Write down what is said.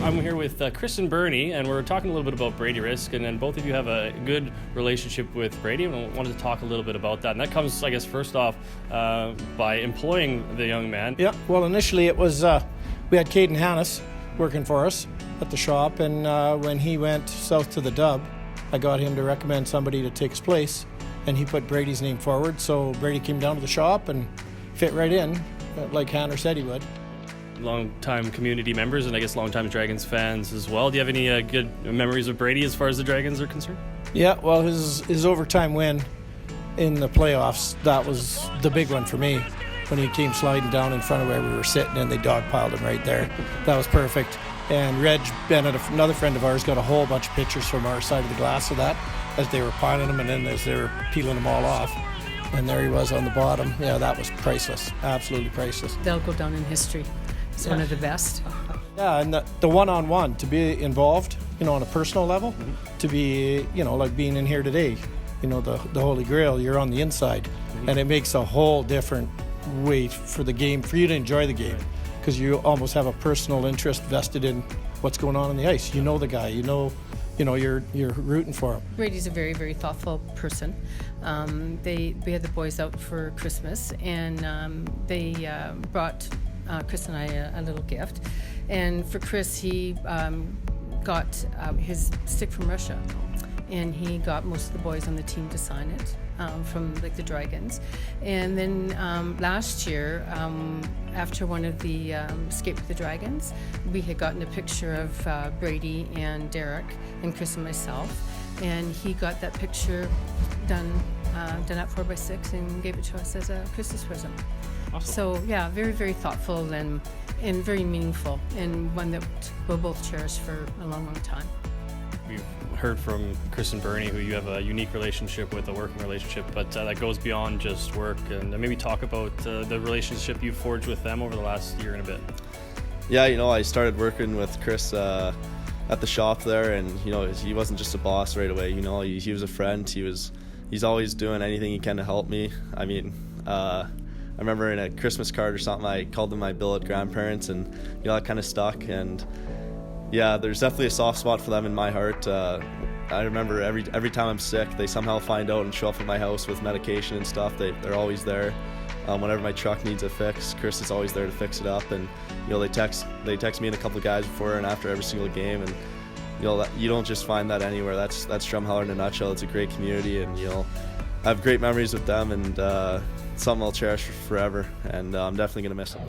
I'm here with Chris and Bernie, and we're talking a little bit about Brady Risk, and then both of you have a good relationship with Brady, and I wanted to talk a little bit about that. And that comes, I guess, first off, by employing the young man. Yeah, well, initially it was, we had Caden Hannes working for us at the shop, and when he went south to the Dub, I got him to recommend somebody to take his place, and he put Brady's name forward, so Brady came down to the shop and fit right in, like Hanner said he would. Long-time community members, and I guess long-time Dragons fans as well. Do you have any good memories of Brady as far as the Dragons are concerned? Yeah, well, his overtime win in the playoffs, that was the big one for me. When he came sliding down in front of where we were sitting and they dogpiled him right there. That was perfect. And Reg Bennett, another friend of ours, got a whole bunch of pictures from our side of the glass of that as they were piling them and then as they were peeling them all off. And there he was on the bottom. Yeah, that was priceless. Absolutely priceless. They'll go down in history. It's one of the best. Yeah, and the one-on-one, to be involved, on a personal level, to be, like being in here today, the Holy Grail, you're on the inside. And it makes a whole different way for the game, for you to enjoy the game, because you almost have a personal interest vested in what's going on the ice. You know the guy, you're rooting for him. Brady's a very, very thoughtful person. We had the boys out for Christmas, and they brought Chris and I a little gift. And for Chris, he got his stick from Russia, and he got most of the boys on the team to sign it from the Dragons. And then last year, after one of the Escape with the Dragons, we had gotten a picture of Brady and Derek and Chris and myself, and he got that picture done up 4x6 and gave it to us as a Christmas present. Awesome. So yeah, very, very thoughtful and very meaningful, and one that we'll both cherish for a long, long time. We've heard from Chris and Bernie, who you have a unique relationship with, a working relationship, but that goes beyond just work. And maybe talk about the relationship you've forged with them over the last year and a bit. Yeah, I started working with Chris at the shop there, and he wasn't just a boss right away. He was a friend. He's always doing anything he can to help me. I mean, I remember in a Christmas card or something, I called them my billet grandparents, and that kind of stuck. And yeah, there's definitely a soft spot for them in my heart. I remember every time I'm sick, they somehow find out and show up at my house with medication and stuff. They're always there. Whenever my truck needs a fix, Chris is always there to fix it up. And they text me and a couple of guys before and after every single game. And you don't just find that anywhere. That's Drumheller in a nutshell. It's a great community, and I have great memories with them, and something I'll cherish forever. And I'm definitely gonna miss them.